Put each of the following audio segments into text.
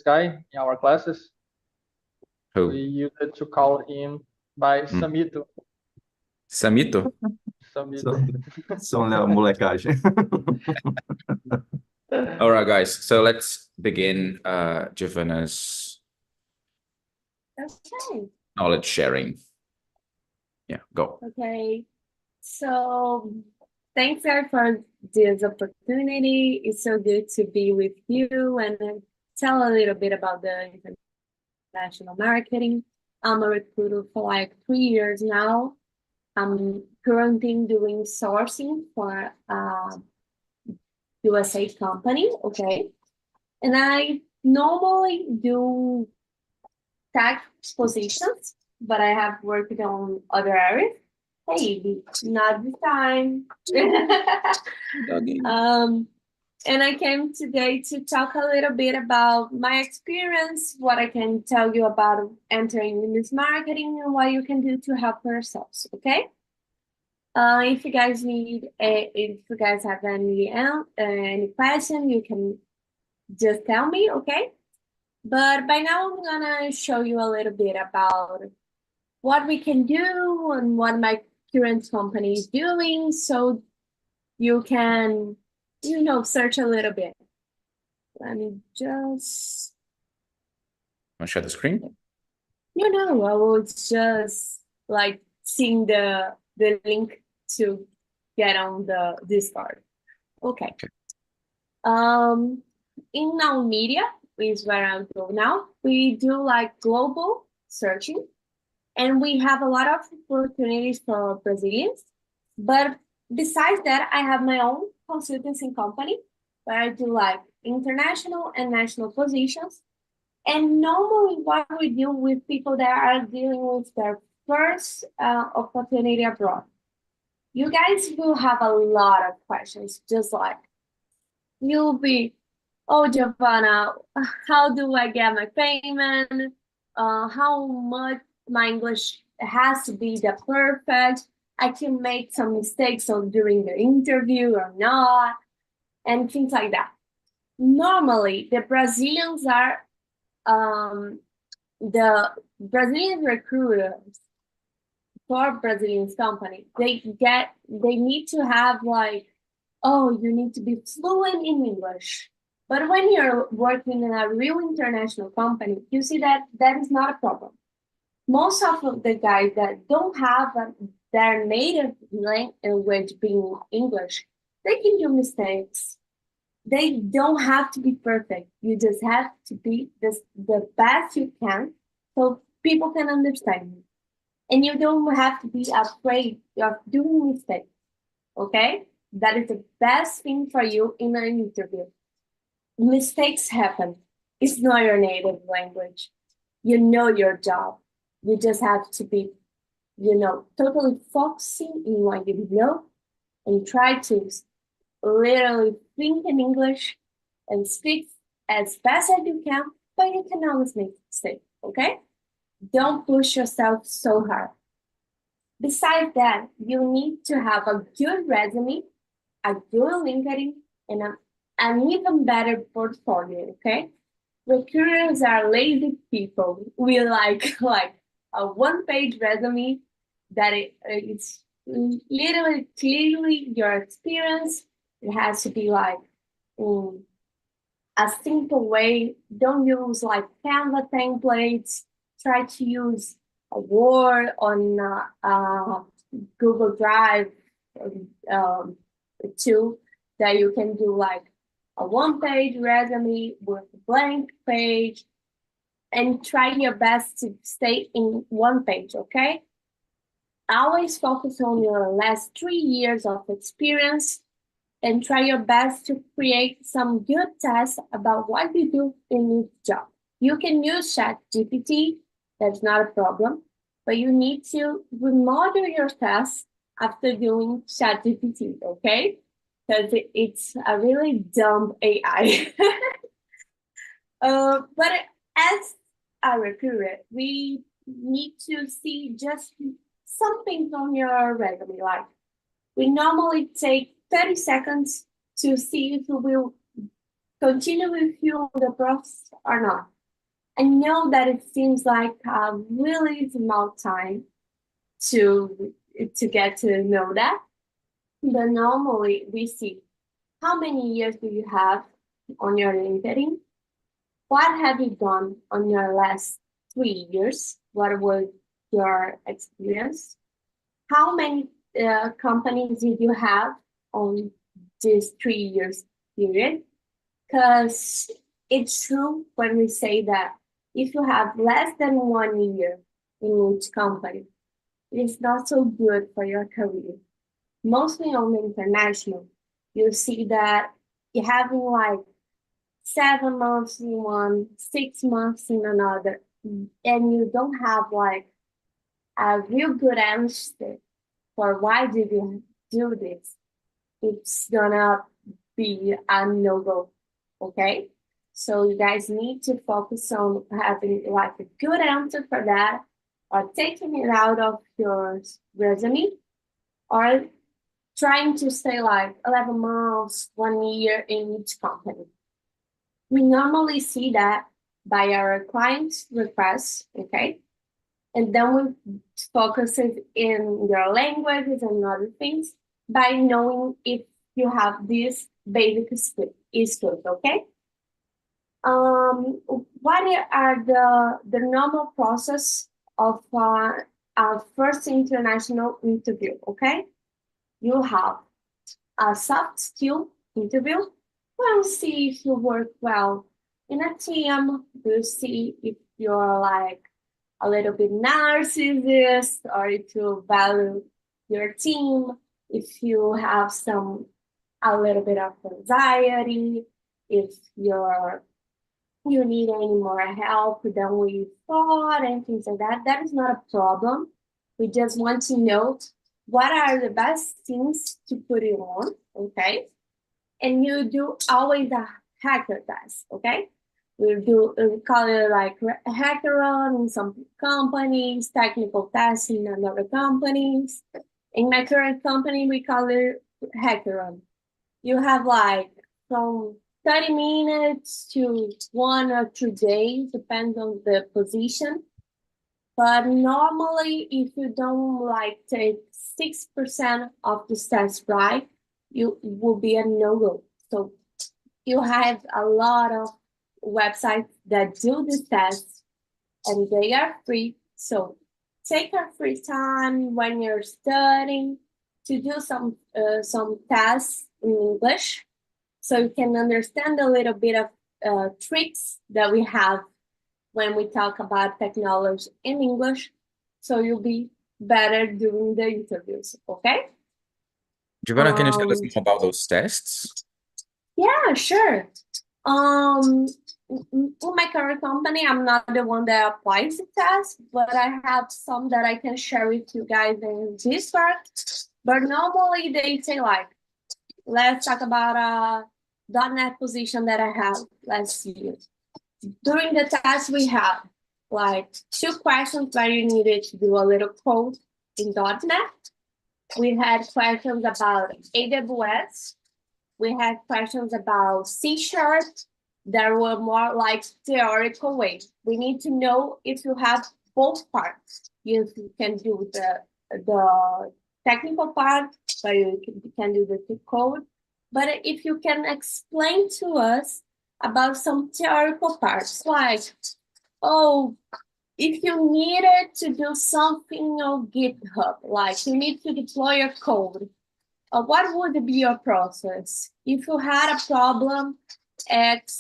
guy in our classes. Who? We used to call him by Samito. Samito? Samito. São molecagem. All right, guys. So let's begin Giovanna's Okay. knowledge sharing. Yeah, go. Okay. So thanks, Eric, for this opportunity. It's so good to be with you and tell a little bit about the international marketing. I'm a recruiter for like 3 years now. I'm currently doing sourcing for a USA company, okay? And I normally do tech positions, but I have worked on other areas. Hey, not this time. And I came today to talk a little bit about my experience, what I can tell you about entering in this marketing and what you can do to help yourselves, okay? If you guys have any question, you can just tell me, okay? But by now I'm gonna show you a little bit about what we can do and what my current company is doing, so you can, search a little bit. Let me just. Want to share the screen? I will just like seeing the link to get on the Discord. Okay. In our media is where I go now. We do like global searching, and we have a lot of opportunities for Brazilians. But besides that, I have my own consultancy company where I do like international and national positions. And normally what we do with people that are dealing with their first opportunity abroad, you guys will have a lot of questions, just like you'll be, oh, Giovanna, how do I get my payment? How much my English has to be the perfect? I can make some mistakes during the interview or not, and things like that. Normally, the Brazilians are the Brazilian recruiters for Brazilian company. They need to have like, oh, you need to be fluent in English. But when you're working in a real international company, you see that is not a problem. Most of the guys that don't have their native language being English, they can do mistakes. They don't have to be perfect. You just have to be the best you can so people can understand you. And you don't have to be afraid of doing mistakes, okay? That is the best thing for you in an interview. Mistakes happen. It's not your native language. You know your job. You just have to be, totally focusing in what you know and try to literally think in English and speak as best as you can, but you can always make mistakes, okay? Don't push yourself so hard. Besides that, you need to have a good resume, a good LinkedIn, and an even better portfolio, okay? Recruiters are lazy people. We like a one-page resume that it's literally clearly your experience. It has to be like a simple way. Don't use like Canva templates. Try to use a Word on Google Drive too, that you can do like a one-page resume with a blank page, and try your best to stay in one page, okay? Always focus on your last 3 years of experience and try your best to create some good tests about what you do in each job. You can use ChatGPT, that's not a problem, but you need to remodel your tests after doing ChatGPT, okay? Because it's a really dumb AI. But as a recruiter, we need to see just some things on your resume. Like, we normally take 30 seconds to see if you will continue with you on the process or not. I know that it seems like a really small time to get to know that, but normally we see how many years do you have on your LinkedIn? What have you done on your last 3 years? What was your experience? How many companies did you have on this 3 years period? Because it's true when we say that if you have less than 1 year in each company, it's not so good for your career. Mostly on the international, you see that you're having like 7 months in one, 6 months in another, and you don't have like a real good answer for why did you do this. It's gonna be a no-go, okay? So you guys need to focus on having like a good answer for that, or taking it out of your resume, or trying to stay like 11 months, 1 year in each company. We normally see that by our clients' requests, okay? And then we focus it in your languages and other things by knowing if you have these basic skills, okay? What are the normal process of our first international interview, okay? You have a soft skill interview. We'll see if you work well in a team. We'll see if you're like a little bit narcissist, or if you value your team, if you have a little bit of anxiety, if you need any more help than we thought, and things like that. That is not a problem. We just want to know what are the best things to put it on, okay? And you do always a hacker test, okay? We call it like hackathon in some companies, technical tests in other companies. In my current company, we call it hackathon. You have like from 30 minutes to 1 or 2 days, depends on the position. But normally, if you don't like take 6% of the test right, you will be a no-go. So you have a lot of websites that do the tests, and they are free. So take a free time when you're studying to do some tests in English, so you can understand a little bit of tricks that we have when we talk about technology in English, so you'll be better during the interviews, okay? Giovanna, can you tell us more about those tests? Yeah, sure. In my current company, I'm not the one that applies the test, but I have some that I can share with you guys in Discord. But normally they say like, let's talk about a .NET position that I had last year. During the test, we had like 2 questions where you needed to do a little code in .NET. We had questions about AWS. We had questions about C# that were more like theoretical way. We need to know if you have both parts. You can do the technical part, but you can do the code. But if you can explain to us about some theoretical parts, like, oh, if you needed to do something on GitHub, like you need to deploy your code, what would be your process? If you had a problem at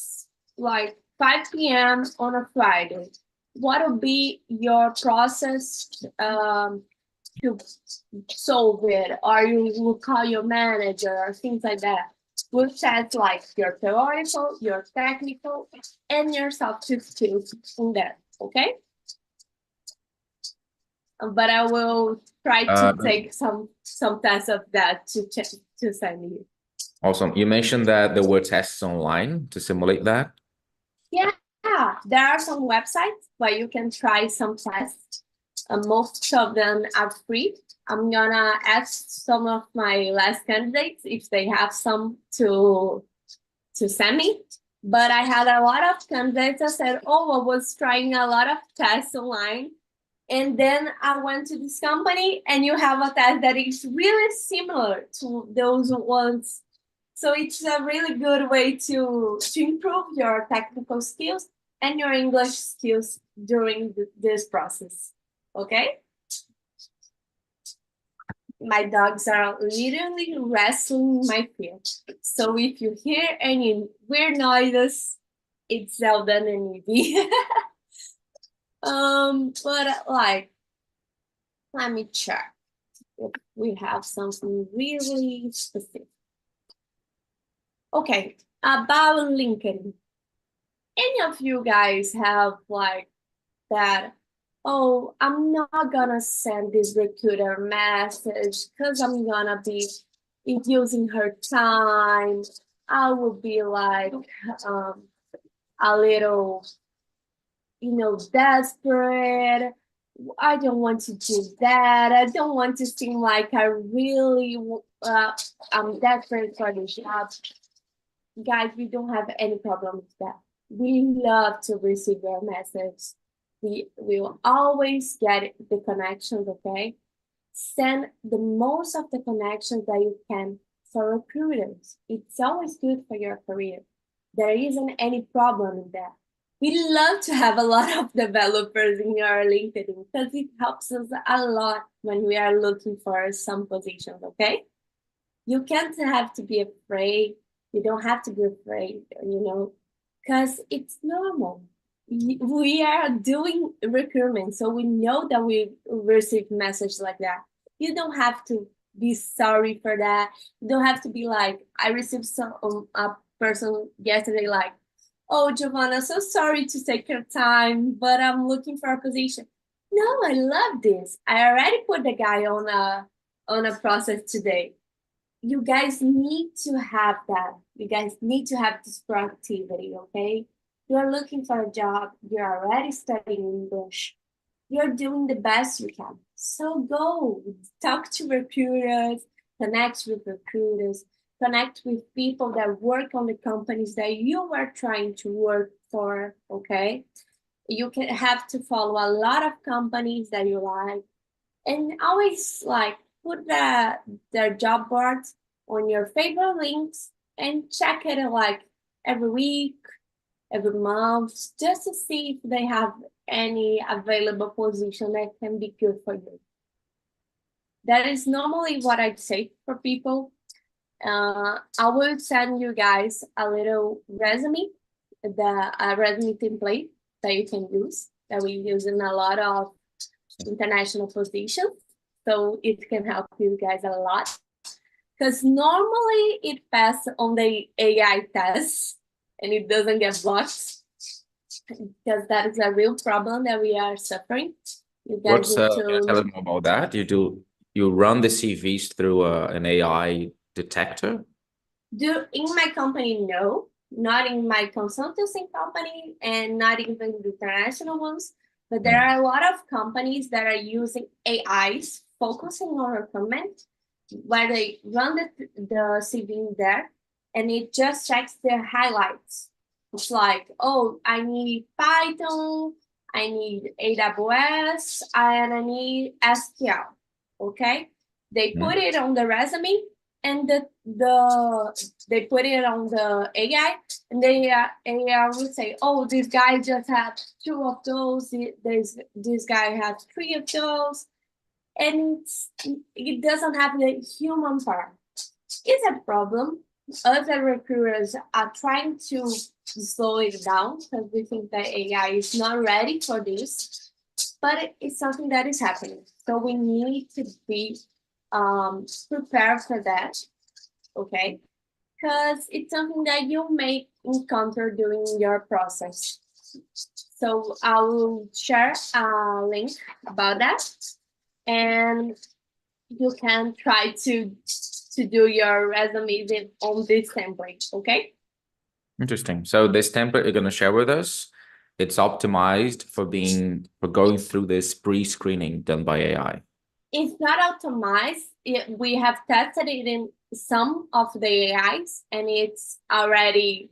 like 5 p.m. on a Friday, what would be your process to solve it? Or you will call your manager or things like that. We'll test like your theoretical, your technical, and your soft skills in there, okay? But I will try to take some tests of that to send you. Awesome. You mentioned that there were tests online to simulate that. Yeah, there are some websites where you can try some tests. Most of them are free. I'm gonna ask some of my last candidates if they have some to send me. But I had a lot of candidates that said, oh, I was trying a lot of tests online. And then I went to this company and you have a test that is really similar to those ones. So it's a really good way to improve your technical skills and your English skills during this process. Okay? My dogs are literally wrestling my field. So if you hear any weird noises, it's Zelda and Evie. But like, let me check if we have something really specific. Okay, about LinkedIn. Any of you guys have like that? Oh, I'm not gonna send this recruiter message because I'm gonna be using her time. I will be like a little, desperate. I don't want to do that. I don't want to seem like I really I'm desperate for the job. Guys, we don't have any problem with that. We love to receive your message. We will always get the connections, okay? Send the most of the connections that you can for recruiters. It's always good for your career. There isn't any problem in that. We love to have a lot of developers in our LinkedIn because it helps us a lot when we are looking for some positions, okay? You can't have to be afraid. You don't have to be afraid, because it's normal. We are doing recruitment, so we know that we receive messages like that. You don't have to be sorry for that. You don't have to be like, I received a person yesterday like, oh, Giovanna, so sorry to take your time, but I'm looking for a position. No, I love this. I already put the guy on a process today. You guys need to have that. You guys need to have this proactivity, okay? You're looking for a job. You're already studying English. You're doing the best you can. So go talk to recruiters, connect with recruiters, connect with people that work on the companies that you are trying to work for, okay? You can have to follow a lot of companies that you like, and always like put their job boards on your favorite links and check it like every week, every month, just to see if they have any available position that can be good for you. That is normally what I'd say for people. I will send you guys a little resume, a resume template that you can use, that we use in a lot of international positions. So it can help you guys a lot. Because normally it passes on the AI test and it doesn't get blocked. Because that is a real problem that we are suffering. You guys need Can you tell us more about that? You run the CVs through an AI detector? In my company, no. Not in my consultancy company and not even the international ones. But there are a lot of companies that are using AIs focusing on recruitment, where they run the CV in there and it just checks their highlights. It's like, oh, I need Python, I need AWS, and I need SQL. Okay, they put it on the resume, and they put it on the AI, and AI will say, oh, this guy just had 2 of those. This guy has 3 of those, and it doesn't have the human part. It's a problem. Other recruiters are trying to slow it down because we think that AI is not ready for this, but it's something that is happening. So we need to be prepared for that, okay? Because it's something that you may encounter during your process. So I will share a link about that, and you can try to do your resume on this template, okay? Interesting. So this template you're going to share with us, it's optimized for going through this pre-screening done by AI. It's not optimized. We have tested it in some of the AIs, and it's already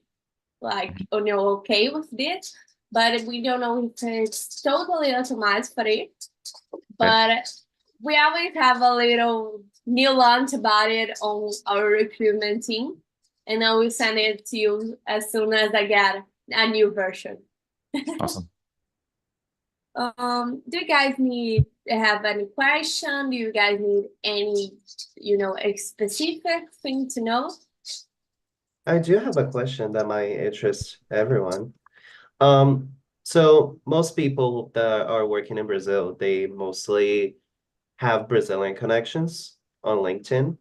like, okay with this, but we don't know if it's totally automatic for it. But we always have a little nuance about it on our recruitment team, and I will send it to you as soon as I get a new version. Awesome. Do you guys have any question? Do you guys need any, a specific thing to know? I do have a question that might interest everyone. So most people that are working in Brazil, they mostly have Brazilian connections on LinkedIn.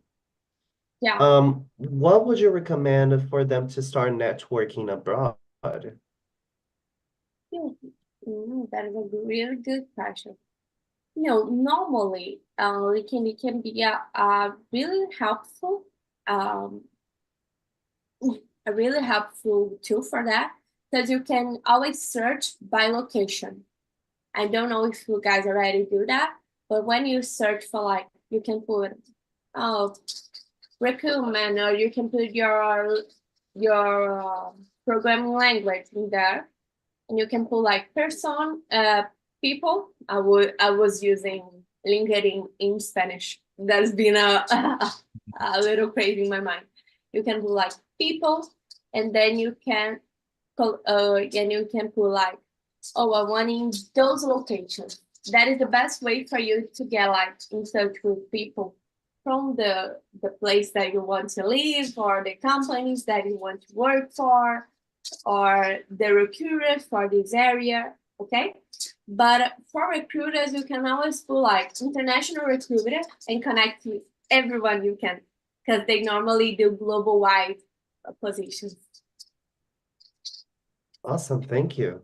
Yeah. What would you recommend for them to start networking abroad? That is a really good question. Normally, it can be a really helpful, tool for that, because you can always search by location. I don't know if you guys already do that, but when you search for you can put recruitment, or you can put your programming language in there, and you can put people. I was using LinkedIn in Spanish. That's been a little crazy in my mind. You can do people, and then you can put I want in those locations. That is the best way for you to get in touch with people from the place that you want to live, or the companies that you want to work for, or the recruiters for this area. Okay, but for recruiters, you can always put international recruiter and connect with everyone you can, because they normally do global wide positions. Awesome, thank you.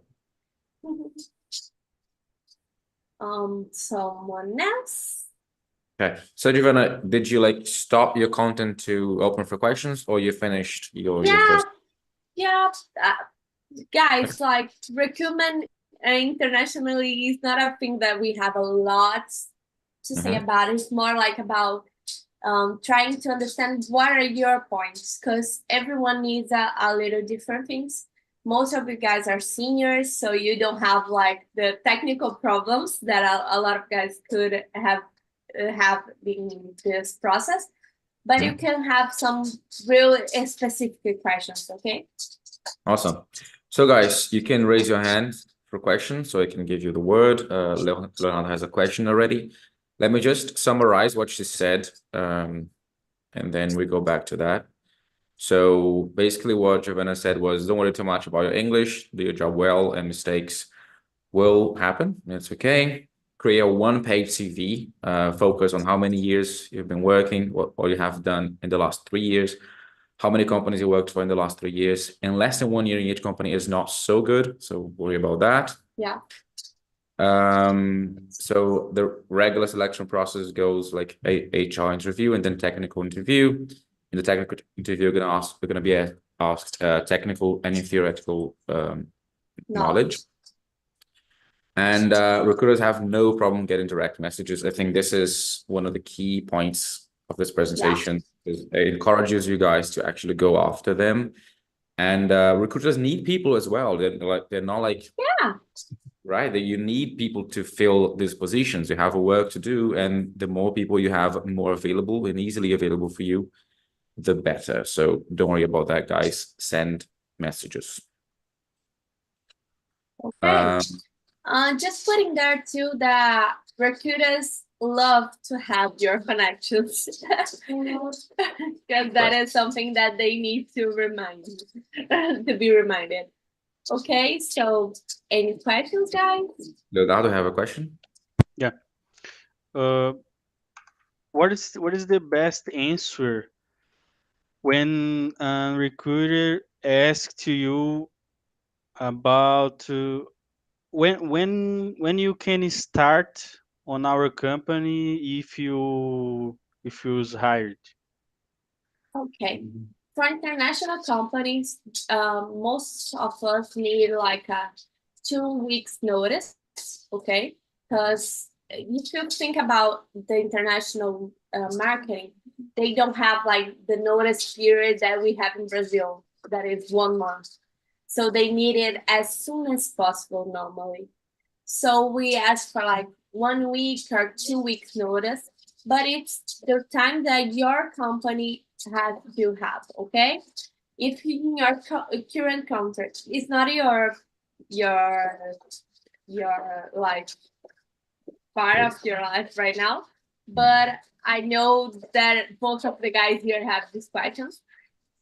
Someone else? Okay. So Giovanna, did you stop your content to open for questions, or you finished your first? Yeah. Guys, recruitment internationally is not a thing that we have a lot to say about. It's more about trying to understand what are your points, because everyone needs a little different things. Most of you guys are seniors, so you don't have the technical problems that a lot of guys could have in this process, but you can have some real specific questions. Okay. Awesome. So guys, you can raise your hand for questions, so I can give you the word. Leonardo has a question already. Let me just summarize what she said, and then we go back to that. So basically what Giovanna said was, don't worry too much about your English, do your job well, and mistakes will happen. It's okay. Create a one-page CV, focus on how many years you've been working, what you have done in the last 3 years, how many companies you worked for in the last 3 years, and less than 1 year in each company is not so good. So worry about that. Yeah. So the regular selection process goes like a HR interview and then technical interview. In the technical interview, we're going to be asked technical and theoretical knowledge. And recruiters have no problem getting direct messages. I think this is one of the key points of this presentation. It encourages you guys to actually go after them. And recruiters need people as well. They're not right, that you need people to fill these positions. You have a work to do, and the more people you have more available and easily available for you, the better. So don't worry about that, guys. Send messages. Okay. Just putting there too that recruiters love to have your connections, because that is something that they need to be reminded. Okay, so any questions, guys? Leonardo, have a question? Yeah. What is the best answer when a recruiter asks to you about when you can start on our company if you was hired? Okay. For international companies, most of us need a 2 weeks notice. Okay, because if you think about the international marketing, they don't have the notice period that we have in Brazil, that is 1 month. So they need it as soon as possible normally. So we ask for like 1 week or 2 weeks notice, but it's the time that your company has to have, okay? If in your current contract, it's not your like part of your life right now, but I know that both of the guys here have these questions.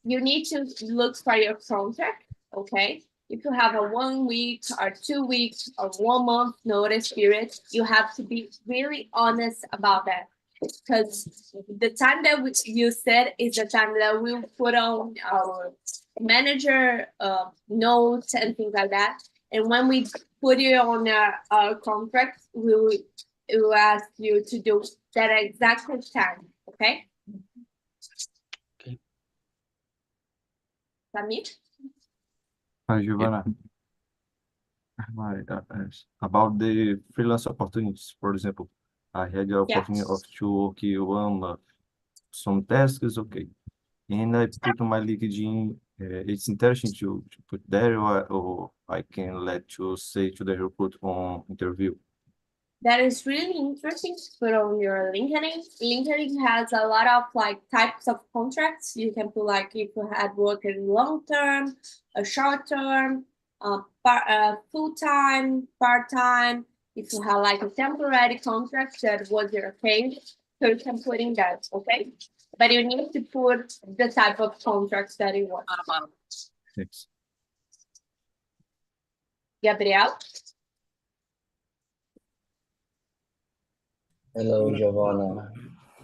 You need to look for your contract, okay? If you have a 1 week or 2 weeks or 1 month notice period, you have to be really honest about that. Because the time that you said is the time that we'll put on our manager notes and things like that. And when we put it on our contract, we'll ask you to do that exact time, okay? Okay. Samir? Hi, Giovanna. About the freelance opportunities, for example, I had the opportunity of to work 1 month. Some tasks, okay. And I put on my LinkedIn, it's interesting to put there, or I can let you say to the recruit on interview. That is really interesting to put on your LinkedIn. LinkedIn has a lot of like types of contracts. You can put like if you had worked in long term, a short term, full time, part time. If you have like a temporary contract that was your thing, so you can put in that, okay? But you need to put the type of contracts that you want. Thanks. Gabriel? Hello, Giovanna.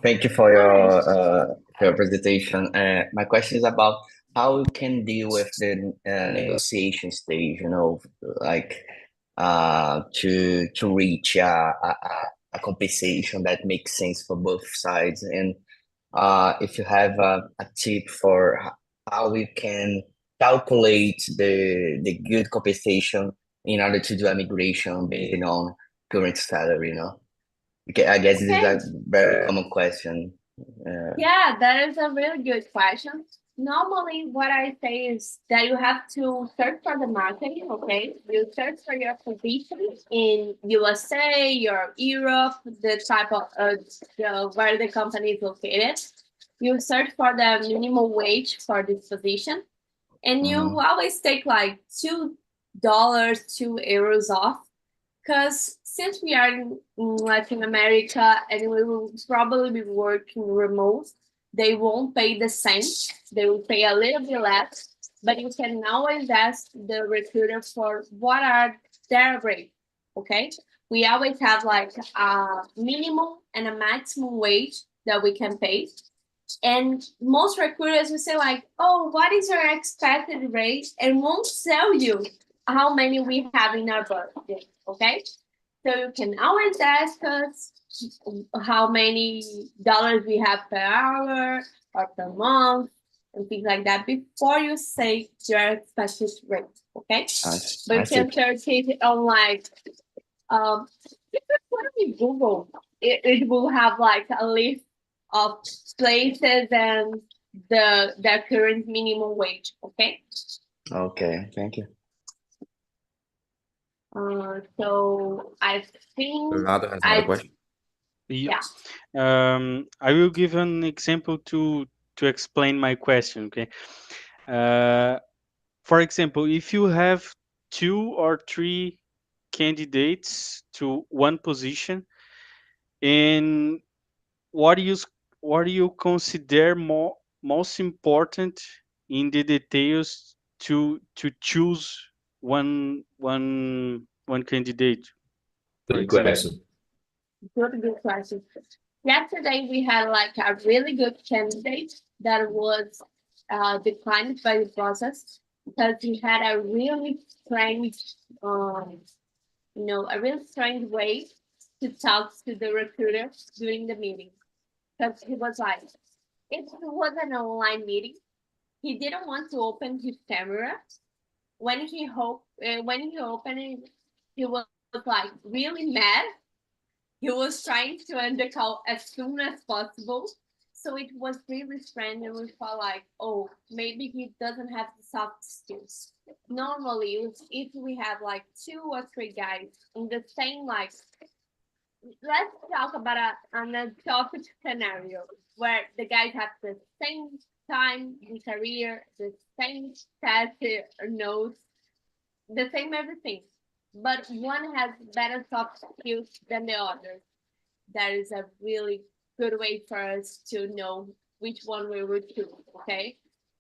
Thank you for your presentation. My question is about how you can deal with the negotiation stage, like to reach a compensation that makes sense for both sides. And if you have a tip for how we can calculate the good compensation in order to do a migration based on current salary, I guess this is a very common question. Yeah, that is a really good question. Normally, what I say is that you have to search for the market, okay? You search for your position in USA or Europe, the type of where the company is located. You search for the minimum wage for this position, and you always take like $2, €2 off. Because since we are in Latin America and we will probably be working remote, they won't pay the same. They will pay a little bit less, but you can always ask the recruiter for what are their rate, okay? We always have like a minimum and a maximum wage that we can pay. And most recruiters will say like, oh, what is your expected rate? And won't tell you how many we have in our budget, okay? So you can always ask us how many dollars we have per hour or per month and things like that before you say your expected rate, okay? But you can search it on like, if you put it in Google, it will have like a list of places and the current minimum wage, okay? Okay, thank you. So I think Renato has another question. yeah. I will give an example to explain my question, okay? For example, if you have 2 or 3 candidates to one position, and what do you consider most important in the details to choose one candidate, for Good example? question. Good question. Yesterday we had like a really good candidate that was declined by the process because he had a really strange, a really strange way to talk to the recruiter during the meeting. Because he was like, it was an online meeting. He didn't want to open his camera. When he opened it, he was like really mad. He was trying to end the call as soon as possible. So it was really strange, and we felt like, oh, maybe he doesn't have the soft skills. Normally, if we have like 2 or 3 guys in the same, like, let's talk about an utopic scenario where the guys have the same time in career, the same test notes, the same everything, but one has better soft skills than the other. That is a really good way for us to know which one we would choose. Okay,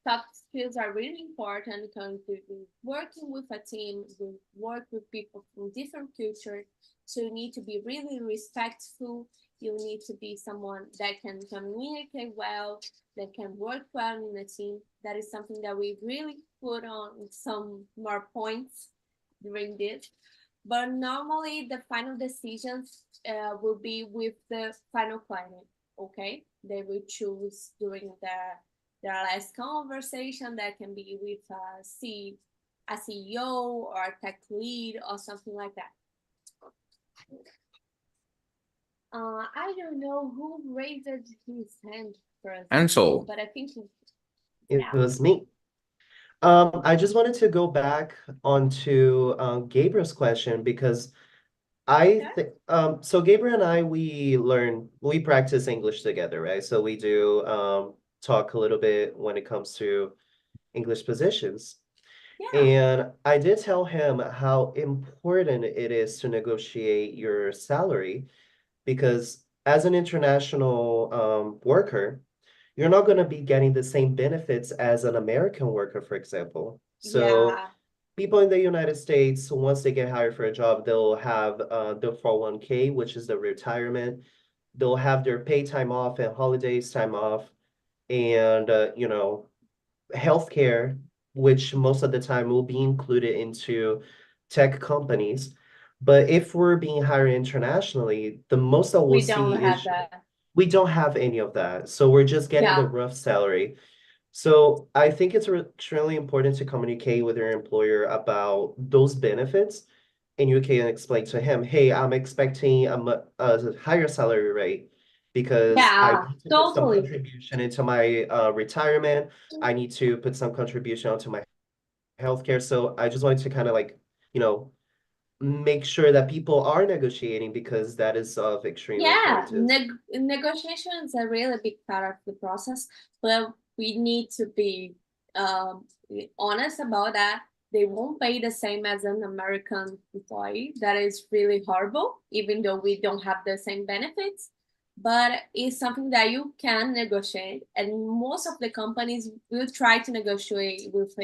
soft skills are really important because we working with a team, we work with people from different cultures, so you need to be really respectful. You need to be someone that can communicate well, that can work well in a team. That is something that we really put on some more points during this. But normally the final decisions will be with the final client. Okay, they will choose during their last conversation. That can be with a CEO or a tech lead or something like that. I don't know who raised his hand first, Ansel. but I think It was me. I just wanted to go back onto Gabriel's question because I think so Gabriel and I we practice English together, right? So we do talk a little bit when it comes to English positions. yeah, And I did tell him how important it is to negotiate your salary because as an international worker, you're not going to be getting the same benefits as an American worker, for example. So yeah, people in the United States, once they get hired for a job, they'll have the 401k, which is the retirement. They'll have their pay time off and holidays time off, and healthcare, which most of the time will be included into tech companies. But if we're being hired internationally, the most that we'll we see don't have is that. we don't have any of that. So we're just getting the Yeah, rough salary. So I think it's extremely important to communicate with your employer about those benefits, and you can explain to him, hey, I'm expecting a higher salary rate because I yeah, need to put some totally. contribution into my retirement. I need to put some contribution onto my healthcare. So I just wanted to kind of like, you know, make sure that people are negotiating because that is of extreme Yeah, importance. negotiation is a really big part of the process, but we need to be um, honest about that. They won't pay the same as an American employee. That is really horrible, even though we don't have the same benefits. But it's something that you can negotiate, and most of the companies will try to negotiate with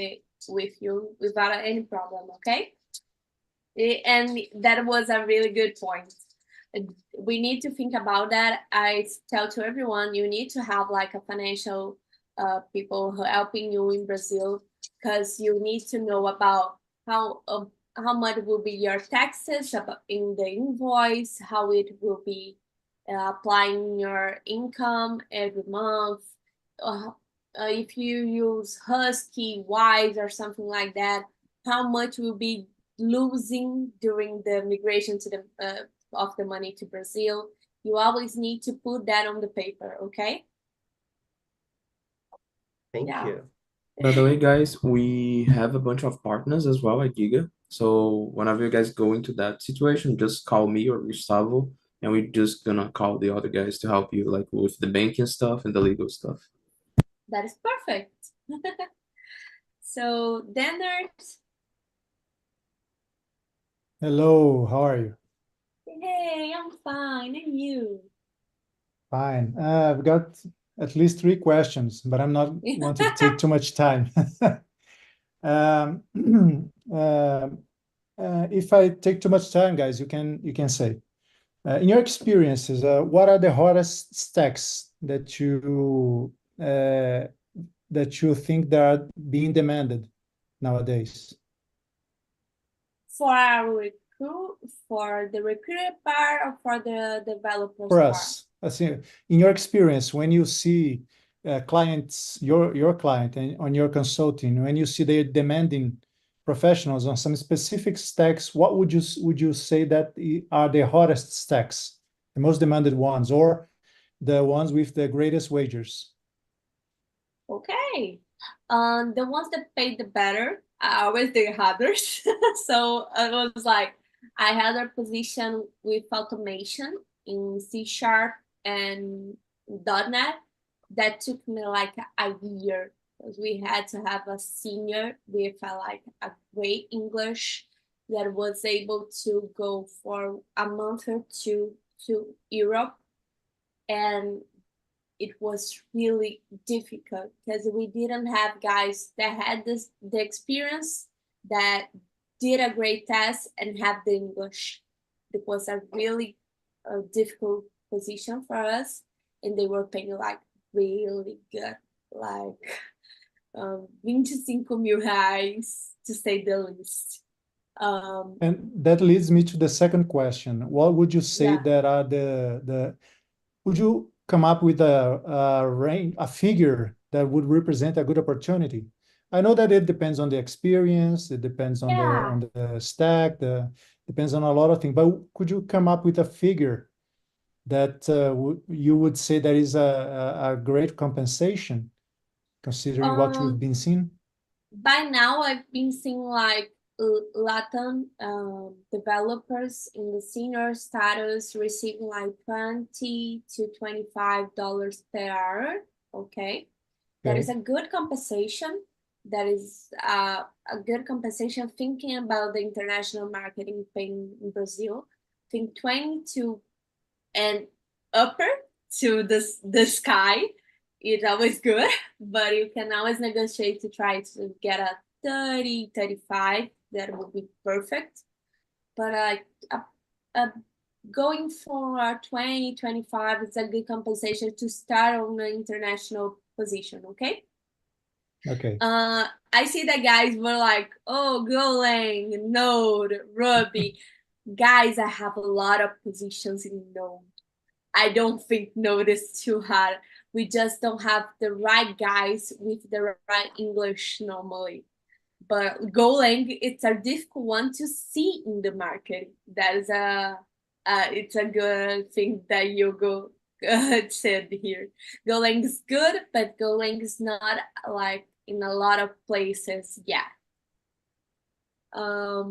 you without any problem. Okay, and that was a really good point. We need to think about that. I tell to everyone, you need to have like a financial people who helping you in Brazil, because you need to know about how much will be your taxes in the invoice, how it will be applying your income every month. If you use Husky, Wise, or something like that, how much will be losing during the migration to the of the money to Brazil. You always need to put that on the paper, okay? Thank Yeah. you. By the way, guys, we have a bunch of partners as well at Giga. So whenever you guys go into that situation, just call me or Gustavo, and we're just gonna call the other guys to help you, like with the banking stuff and the legal stuff. That is perfect. So, Dennert, Hello, how are you? hey, I'm fine, and you? Fine. I've got at least 3 questions, but I'm not wanting to take too much time. Um, if I take too much time, guys, you can say. In your experiences, what are the hottest stacks that you think that are being demanded nowadays? For the recruiter part, or for the developers For part? us, I think in your experience, when you see clients, your client, and on your consulting, when you see they're demanding professionals on some specific stacks, what would you say that are the hottest stacks, the most demanded ones, or the ones with the greatest wages? Okay. The ones that paid the better are always the others. So it was like I had a position with automation in C# and .NET that took me like a year because we had to have a senior with like a great English that was able to go for a month or two to Europe, and it was really difficult because we didn't have guys that had the experience, that did a great test and have the English. It was a really difficult position for us, and they were paying like really good, like 25 mil reais, to say the least. And that leads me to the second question. What would you say Yeah. that are would you come up with a range, a figure that would represent a good opportunity? I know that it depends on the experience, it depends on Yeah. the stack, depends on a lot of things, but could you come up with a figure that you would say that is a great compensation, considering what you've been seeing? By now, I've been seeing like Latin developers in the senior status receiving like $20 to $25 per hour. Okay, that is a good compensation. That is a good compensation. Thinking about the international marketing thing in Brazil, I think 20 to and upper to the sky is always good, but you can always negotiate to try to get a 30, 35. That would be perfect. But going for 20, 25 is a good compensation to start on an international position, okay? Okay. I see that guys were like, oh, Golang, Node, Ruby. Guys, I have a lot of positions in Node. I don't think Node is too hard. We just don't have the right guys with the right English normally. But Golang, it's a difficult one to see in the market. That is it's a good thing that Yogo said here. Golang is good, but Golang is not like in a lot of places yet. Tell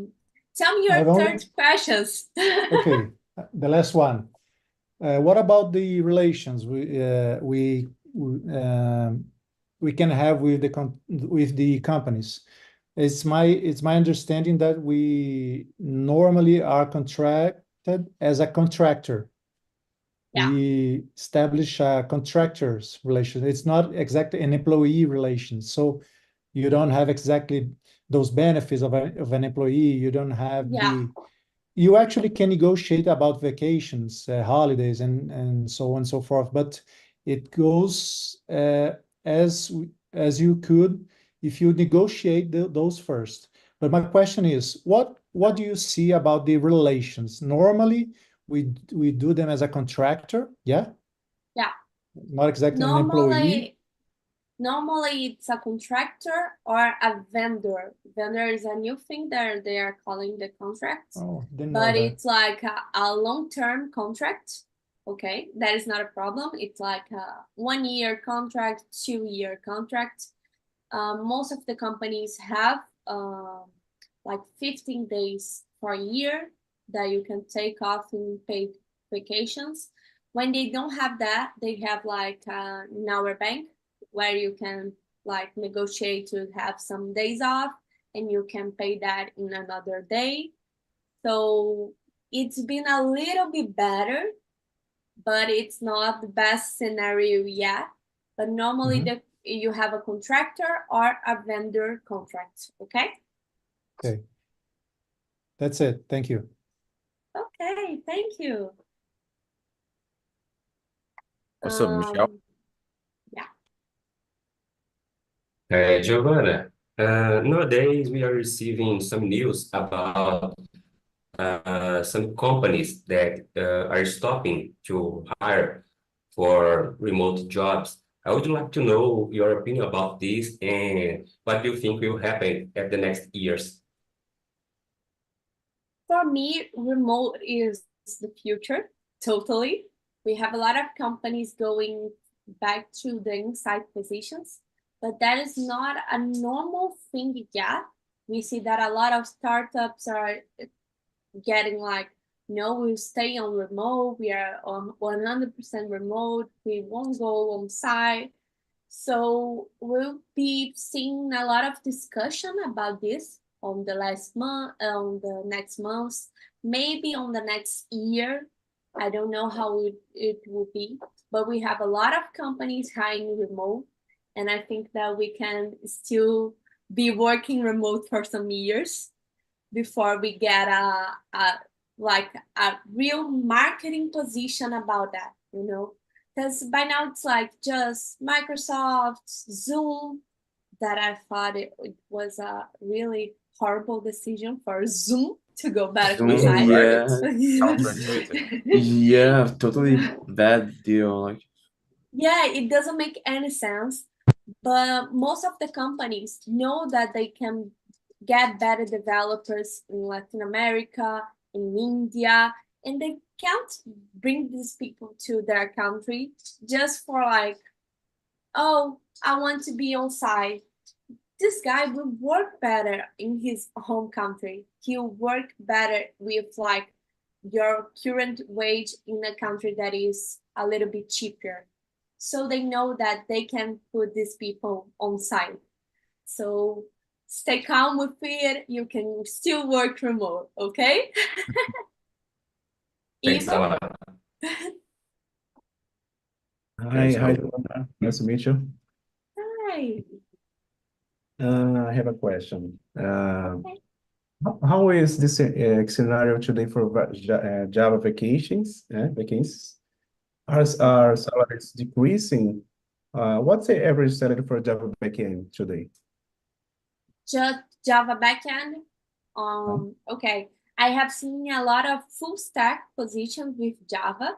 me your third questions. Okay, the last one. What about the relations we can have with the companies? It's my understanding that we normally are contracted as a contractor. Yeah. We establish a contractors relation. It's not exactly an employee relation. So you don't have exactly those benefits of an employee. You don't have you actually can negotiate about vacations, holidays, and so on and so forth, but it goes as you could if you negotiate those first. But my question is, what do you see about the relations? Normally, we do them as a contractor, yeah? Yeah. Not exactly an employee. Normally, it's a contractor or a vendor. Vendor is a new thing that they are calling the contract. Oh, didn't know but that. it's like a long-term contract. Okay, that is not a problem. It's like a 1-year contract, 2-year contract. Most of the companies have like 15 days for a year that you can take off in paid vacations. When they don't have that, they have like in our bank, where you can like negotiate to have some days off, and you can pay that in another day. So it's been a little bit better, but it's not the best scenario yet. But normally you have a contractor or a vendor contract, okay? Okay. That's it. Thank you. Okay, thank you. Awesome, Michelle. Giovanna, nowadays we are receiving some news about some companies that are stopping to hire for remote jobs. I would like to know your opinion about this and what do you think will happen at the next years? For me, remote is the future, totally. We have a lot of companies going back to the inside positions, but that is not a normal thing yet. We see that a lot of startups are getting like, no, we'll stay on remote. We are on 100% remote. We won't go on site. So we'll be seeing a lot of discussion about this on the next months, maybe on the next year. I don't know how it will be, but we have a lot of companies hiring remote, and I think that we can still be working remote for some years before we get a real marketing position about that, because by now it's like just Microsoft, Zoom, that I thought it was a really horrible decision for Zoom to go back Zoom, inside. yeah. Counterintuitive. Yeah, totally bad deal. Like, Yeah, it doesn't make any sense. But most of the companies know that they can get better developers in Latin America, in India, and they can't bring these people to their country just for like, oh, I want to be on site. This guy will work better in his home country. He'll work better with like your current wage in a country that is a little bit cheaper. So they know that they can put these people on site. So stay calm with it. You can still work remote, okay? Thanks a lot. Hi, Giovanna. Nice to meet you. Hi. I have a question. Okay. How is this scenario today for Java vacations? Vacancies? Are salaries decreasing? What's the average salary for Java backend today? Just Java backend. Okay. I have seen a lot of full stack positions with Java.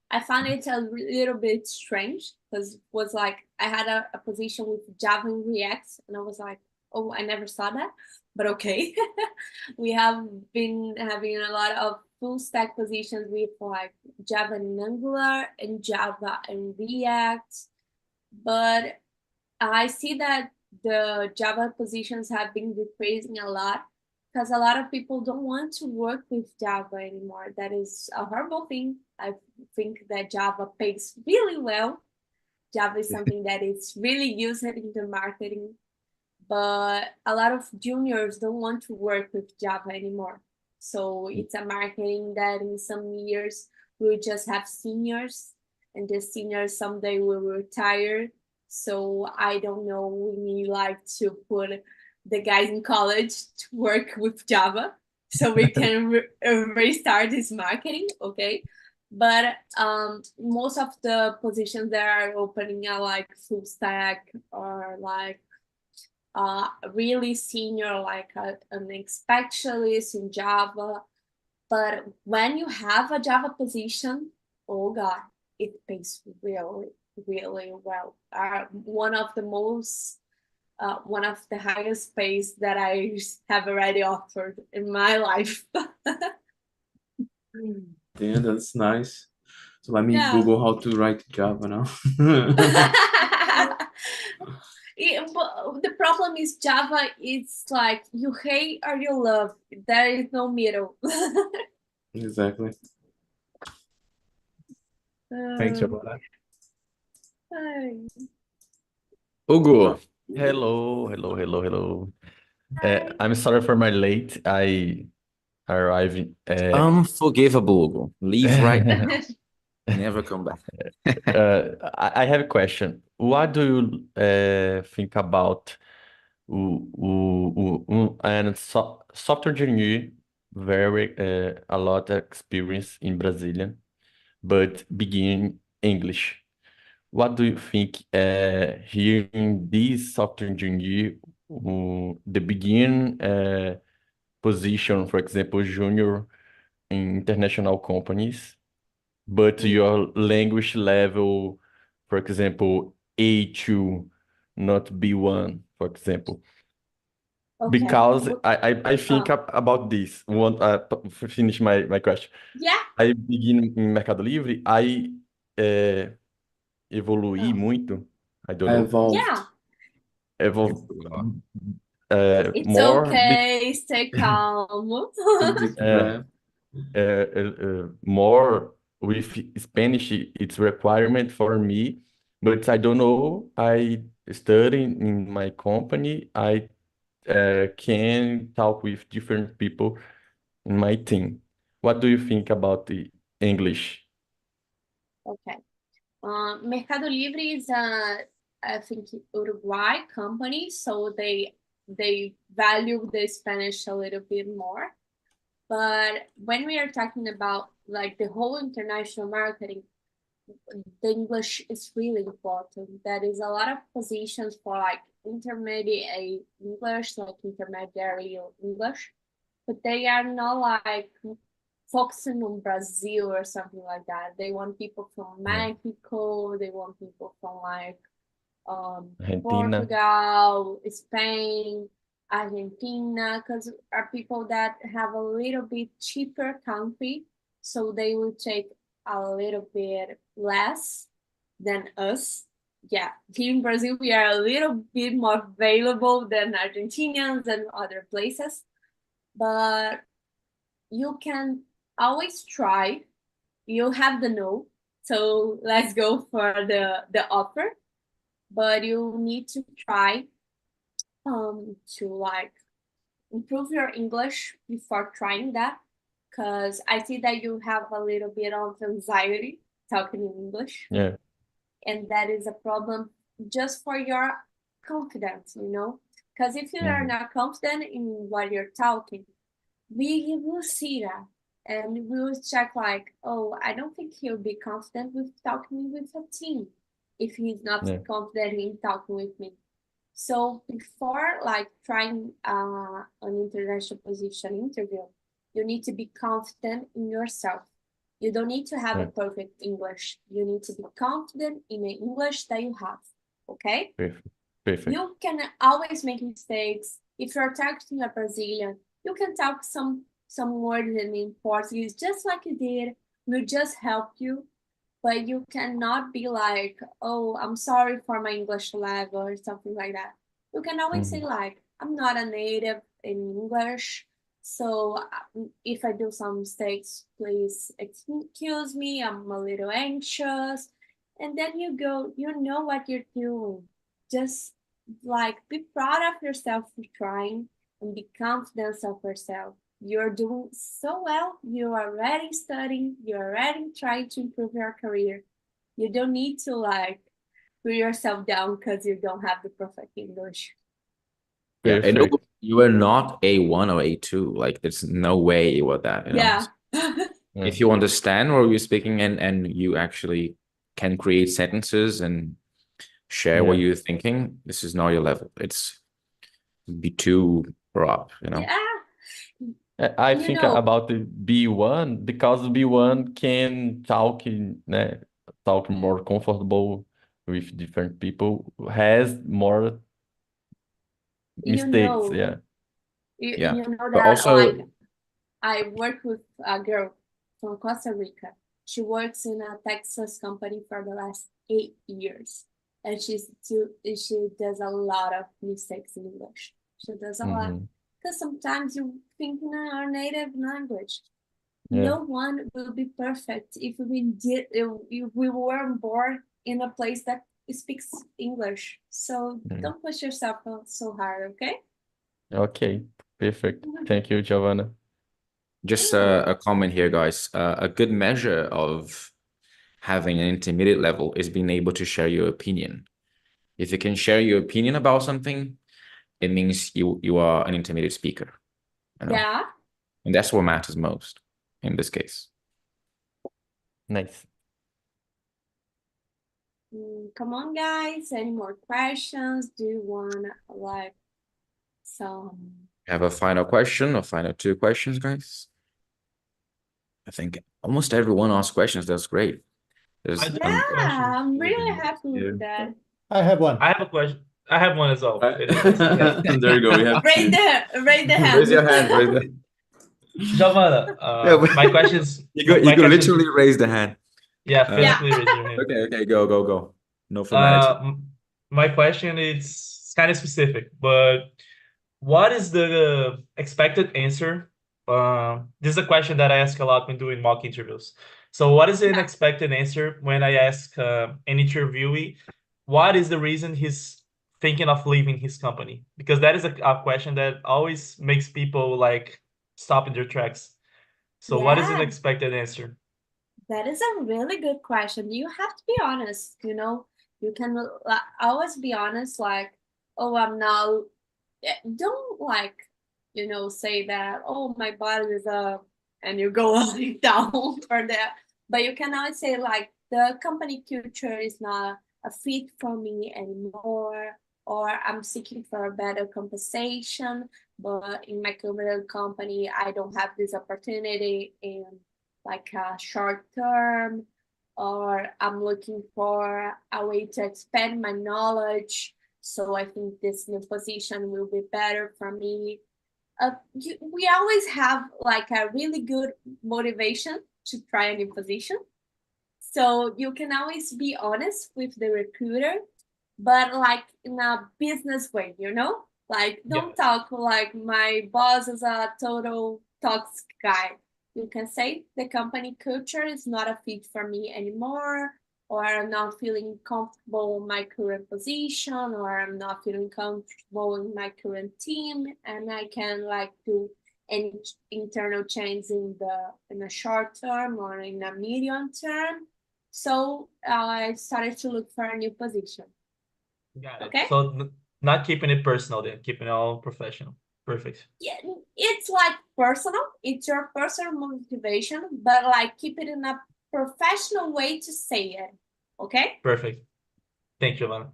I found it a little bit strange because it was like I had a position with Java and React, and I was like, oh, I never saw that, but okay. We have been having a lot of full stack positions with like Java and Angular and Java and React, but I see that the Java positions have been decreasing a lot because a lot of people don't want to work with Java anymore. That is a horrible thing. I think that Java pays really well. Java is something that is really used in the marketing, but a lot of juniors don't want to work with Java anymore. So it's a marketing that in some years we'll just have seniors, and the seniors someday will retire. So I don't know, we like to put the guys in college to work with Java so we can restart this marketing, okay? But most of the positions that are opening are like full stack or like really senior, like an specialist in Java. But when you have a Java position, oh God, it pays really, really well. One of the highest pays that I have already offered in my life. yeah, that's nice. So let me Yeah. Google how to write Java now. But the problem is Java, it's like you hate or you love. There is no middle. Exactly. Thanks, Giovanna. Hi. Hugo, Hello. I'm sorry for my late. I arrived. unforgivable, Hugo. Leave right now. Never come back. I have a question. What do you think about software engineer very a lot of experience in Brazilian, but begin English? What do you think here in this software engineer, the begin position, for example, junior in international companies, but your language level, for example, A2, not B1, for example. Okay. Because I think about this. Finish my question. Yeah. I begin in Mercado Livre. evoluir muito. I don't I know. evolved. Yeah, Evol it's more okay. Stay calm. Take deep uh, breath. more with Spanish, it's requirement for me, but I don't know. I study in my company. I can talk with different people in my team. What do you think about the English? Okay. Mercado Libre is I think Uruguay company, so they value the Spanish a little bit more. But when we are talking about like the whole international marketing, the English is really important. There is a lot of positions for like intermediate English, like intermediary English, but they are not like focusing on Brazil or something like that. They want people from Mexico, they want people from like Argentina. Portugal, Spain, Argentina, because are people that have a little bit cheaper country, so they will take a little bit less than us. Yeah, here in Brazil, we are a little bit more available than Argentinians and other places, but you can always try. You have the no, so let's go for the offer, but you need to try to like improve your English before trying that, because I see that you have a little bit of anxiety talking in English, Yeah. and that is a problem just for your confidence, you know, because if you are not confident in what you're talking, we will see that and we will check like, oh, I don't think he'll be confident with talking with a team if he's not confident in talking with me. So before like trying an international position interview, you need to be confident in yourself. You don't need to have a perfect English. You need to be confident in the English that you have. Okay? Perfect. You can always make mistakes. If you're talking to a Brazilian, you can talk some words in Portuguese, just like you did. We'll just help you. But you cannot be like, oh, I'm sorry for my English level or something like that. You can always say like, I'm not a native in English, so if I do some mistakes, please excuse me, I'm a little anxious. And then you go, you know what you're doing. Just like be proud of yourself for trying and be confident of yourself. You're doing so well. You're already studying. You're already trying to improve your career. You don't need to like put yourself down because you don't have the perfect English. Yeah, and Perfect. you are not A1 or A2. Like, there's no way you were that, you know? Yeah. If you understand what you're speaking and you actually can create sentences and share what you're thinking, this is not your level. It's B2 or up, you know? Yeah. I You think know, about the B1 because B1 can talk talk more comfortable with different people, has more you mistakes. know, Yeah. Yeah. you know But that also, like I work with a girl from Costa Rica. She works in a Texas company for the last 8 years, and she does a lot of mistakes in English. She does a lot because sometimes you think in our native language. Yeah. No one will be perfect if we weren't born in a place that speaks English. So don't push yourself so hard, okay? Okay. Perfect. Thank you, Giovanna. just a comment here, guys. A good measure of having an intermediate level is being able to share your opinion. If you can share your opinion about something, it means you are an intermediate speaker. You know? Yeah. And that's what matters most in this case. Nice. Come on, guys. Any more questions? Do you want like some? Have a final question or final 2 questions, guys? I think almost everyone asked questions. That's great. Yeah, I'm really happy with that. I have one. I have a question. I have one as well. There you go. We have Raise the hand. Raise your hand. Raise the... Giovanna, my questions. You literally raise the hand. Yeah, Uh, physically raise your hand. Okay, go. No formality. My question is kind of specific, but what is the expected answer? This is a question that I ask a lot when doing mock interviews. So, what is an expected answer when I ask an interviewee, what is the reason he's thinking of leaving his company? Because that is a question that always makes people like stop in their tracks. So, what is an Yeah. expected answer? That is a really good question. You have to be honest, you know. You can always be honest, like, oh, I'm now. Don't like, you know, say that, oh, my body is up, and you go lying down for that. But you can always say like, the company culture is not a fit for me anymore, or I'm seeking for a better compensation, but in my current company, I don't have this opportunity in like a short term, or I'm looking for a way to expand my knowledge. So I think this new position will be better for me. We always have like a really good motivation to try a new position. So you can always be honest with the recruiter, but like in a business way, you know? Like don't talk like my boss is a total toxic guy. You can say the company culture is not a fit for me anymore, or I'm not feeling comfortable in my current position, or I'm not feeling comfortable in my current team, and I can like do any internal change in a short term or in a medium term. So I started to look for a new position. Got it. Okay. So not keeping it personal, then keeping it all professional. Perfect. Yeah, it's like personal. It's your personal motivation, but like keep it in a professional way to say it. Okay. Perfect. Thank you, Giovanna.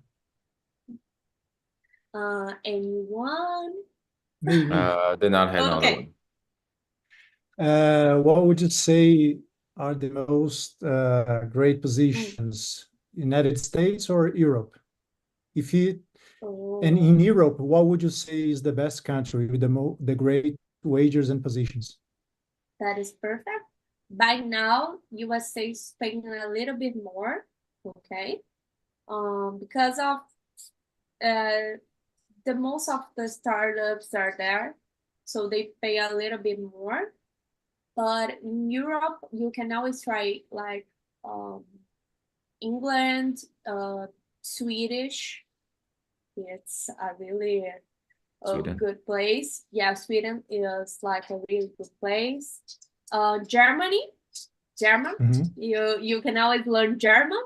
Anyone? Me. Did not have another Okay. one. What would you say are the most great positions, United States or Europe? If you and in Europe, what would you say is the best country with the great wages and positions? That is perfect. By now, USA is paying a little bit more, okay? Because of the most of the startups are there, so they pay a little bit more. But in Europe, you can always try like England, Swedish. It's a really Sweden. good place. Yeah, Sweden is like a really good place. Germany, German. You can always learn German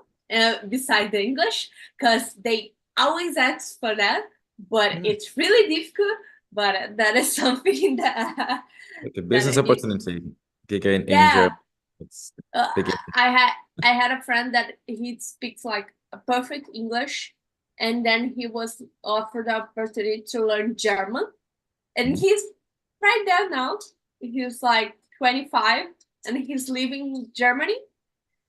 beside the English, because they always ask for that, but it's really difficult. But that is something that Like a business that opportunity. In yeah. Germany. It's big. I had a friend that he speaks like a perfect English, and then he was offered the opportunity to learn German, and he's right there now. He's like 25, and he's living in Germany,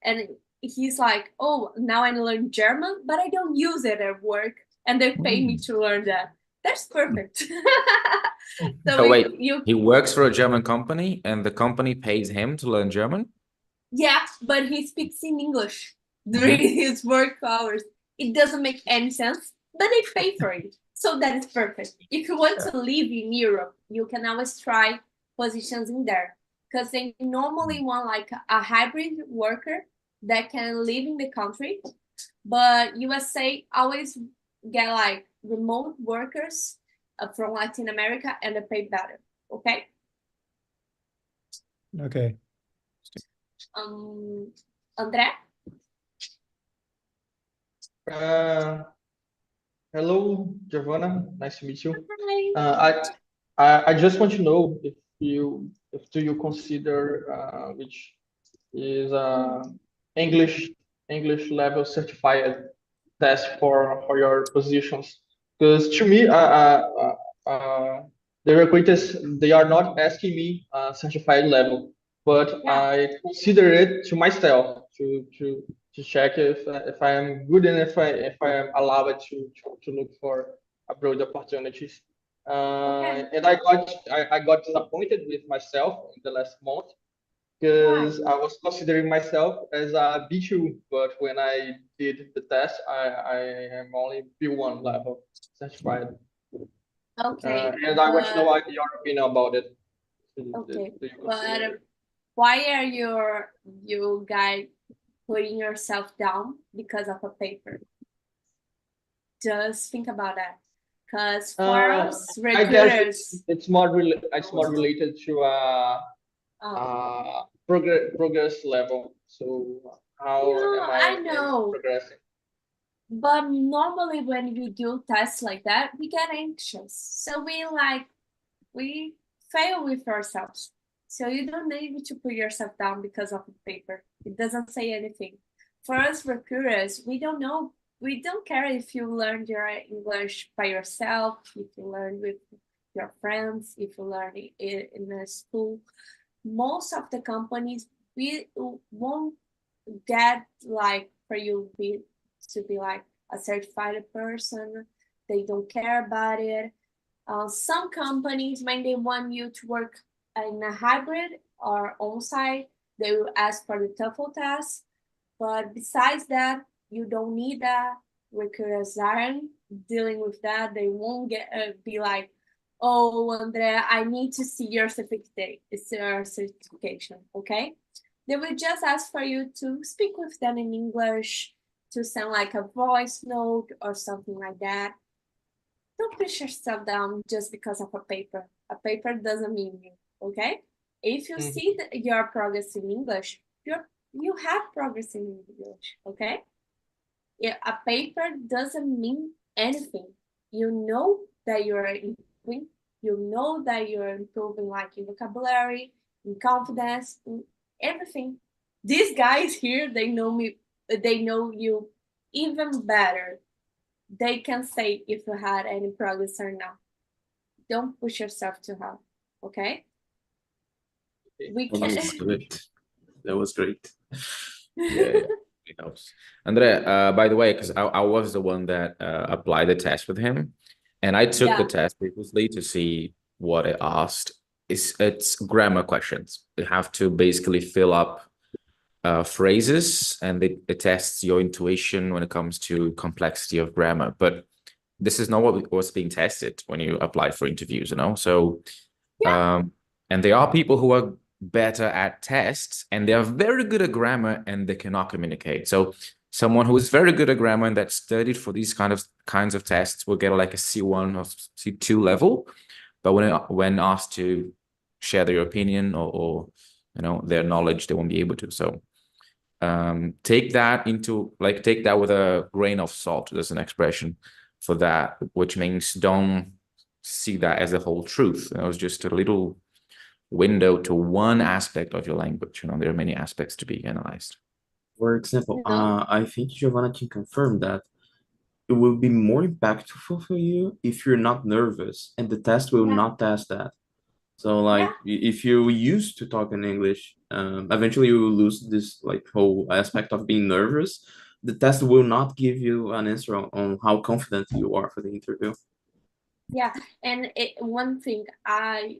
and he's like, oh, now I learn German, but I don't use it at work, and they pay me to learn that. That's perfect. So wait, he works for a German company and the company pays him to learn German? Yeah, but he speaks in English during his work hours. It doesn't make any sense, but they pay for it. So that is perfect. If you want to live in Europe, you can always try positions in there, because they normally want like a hybrid worker that can live in the country. But USA always get like remote workers from Latin America, and they pay better. Okay. Okay. André? Hello, Giovanna. Nice to meet you. Hi. I just want to know if do you consider which is English level certified test for your positions, because to me the recruiters, they are not asking me certified level, but I consider it to myself to check if I am good, and if I am allowed to look for abroad opportunities. And I got disappointed with myself in the last month, because I was considering myself as a B2, but when I did the test, I am only B1 level certified. Okay, And I want to know what your opinion about it. okay, Do you but consider why are you guys putting yourself down because of a paper? Just think about that, because for us I guess recruiters, it's more related to progress level. So how no, am I I know, progressing? but normally when we do tests like that, we get anxious, so we fail with ourselves. So you don't need to put yourself down because of a paper. It doesn't say anything. For us recruiters, we don't know. We don't care if you learned your English by yourself, if you learn with your friends, if you learn in a school. Most of the companies we won't get like for you to be like a certified person. They don't care about it. Some companies, when they want you to work in a hybrid or on-site, they will ask for the TOEFL test. But besides that, you don't need that. Recruiters aren't dealing with that. They won't be like, oh, Andrea, I need to see your certificate. It's your certification, okay? They will just ask for you to speak with them in English, to send like a voice note or something like that. Don't push yourself down just because of a paper. A paper doesn't mean you, okay? If you see your progress in English, you have progress in English, okay? A paper doesn't mean anything. You know that you're improving. You know that you're improving like in vocabulary, in confidence, in everything. These guys here, they know me, they know you even better. They can say if you had any progress or not. Don't push yourself too hard, okay? We That can. was good. That was great. Yeah, it helps. Andre, by the way, because I was the one that applied the test with him, and I took the test previously to see what it asked. It's grammar questions. You have to basically fill up phrases, and it tests your intuition when it comes to complexity of grammar. But this is not what was being tested when you apply for interviews, you know? So, and there are people who are better at tests and they are very good at grammar and they cannot communicate. So someone who is very good at grammar and that studied for these kinds of tests will get like a C1 or C2 level. But when asked to share their opinion or you know their knowledge, they won't be able to. So take that with a grain of salt. There's an expression for that, which means don't see that as a whole truth. It was just a little window to one aspect of your language. You know, there are many aspects to be analyzed. For example, I think Giovanna can confirm that it will be more impactful for you if you're not nervous, and the test will not test that. So like if you used to talk in English, eventually you will lose this like whole aspect of being nervous. The test will not give you an answer on how confident you are for the interview. Yeah, and one thing, I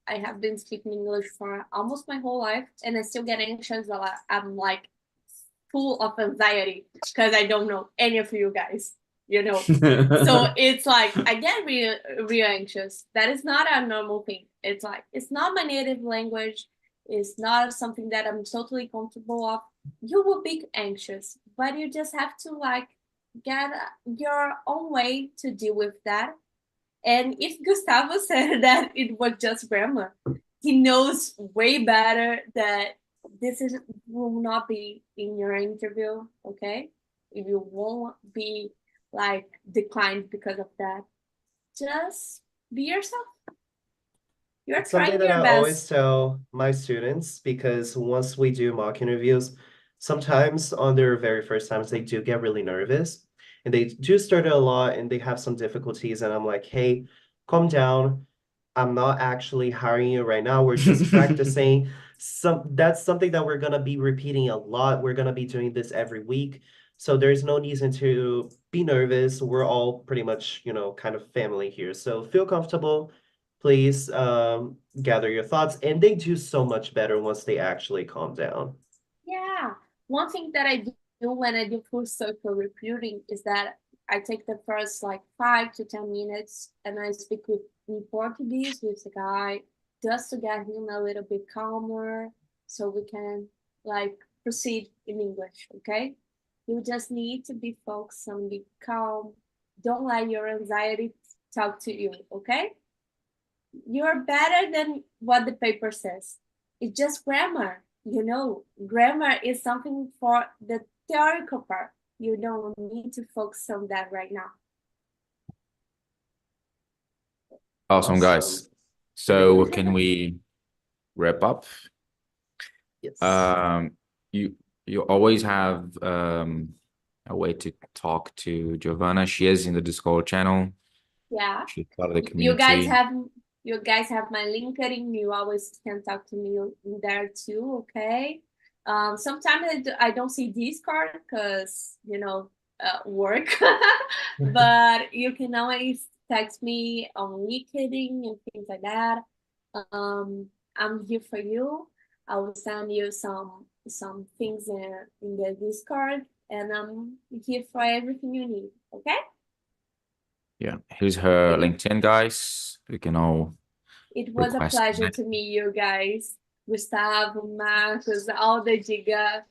have been speaking English for almost my whole life, and I still get anxious. I'm like full of anxiety because I don't know any of you guys, you know. So it's like I get real anxious. That is not a normal thing. It's like it's not my native language. It's not something that I'm totally comfortable of. You will be anxious, but you just have to like get your own way to deal with that. And if Gustavo said that it was just grammar, he knows way better that will not be in your interview, okay? You won't be like declined because of that. Just be yourself. You're Something trying that your I always best. tell my students, because once we do mock interviews, sometimes on their very first times, they do get really nervous and they do stutter a lot and they have some difficulties. And I'm like, hey, calm down. I'm not actually hiring you right now. We're just practicing. That's something that we're gonna be repeating a lot. We're gonna be doing this every week. So there's no reason to be nervous. We're all pretty much, you know, kind of family here. So feel comfortable. please gather your thoughts. And they do so much better once they actually calm down. Yeah. One thing that I do when I do full circle recruiting is that I take the first like 5 to 10 minutes and I speak in Portuguese with the guy just to get him a little bit calmer so we can like proceed in English, okay? You just need to be focused and be calm. Don't let your anxiety talk to you, okay? You're better than what the paper says. It's just grammar, you know. Grammar is something for the theoretical part. You don't need to focus on that right now. Awesome, guys. So can we wrap up? Yes. You always have a way to talk to Giovanna. She is in the Discord channel. Yeah. She's part of the community. You guys have my LinkedIn. You always can talk to me in there too, okay? Sometimes I don't see Discord because, you know, work. But you can always text me on LinkedIn and things like that. I'm here for you. I will send you some things in the Discord, and I'm here for everything you need, okay? Yeah, here's her LinkedIn, guys. We can all It was a pleasure to meet you guys. Gustavo, Marcos, all the Giga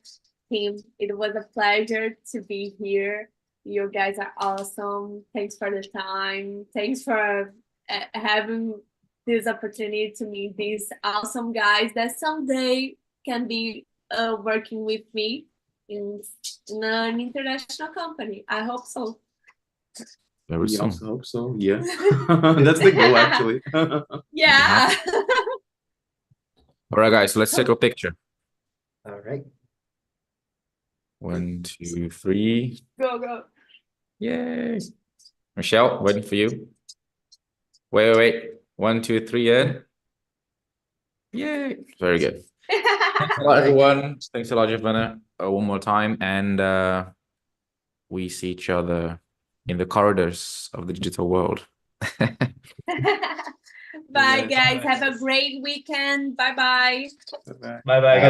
team. It was a pleasure to be here. You guys are awesome. Thanks for the time. Thanks for having this opportunity to meet these awesome guys that someday can be working with me in an international company. I hope so. Very soon. Also hope so. Yeah. That's the goal, actually. Yeah. All right, guys, let's take a picture. All right. 1, 2, 3. Go. Yay. Michelle, waiting for you. Wait. 1, 2, 3, and yay. Very good. Thanks a lot, everyone. Thanks a lot, Giovanna. One more time. And we see each other in the corridors of the digital world. Bye, guys. Have a great weekend. Bye-bye. Bye-bye. Bye-bye.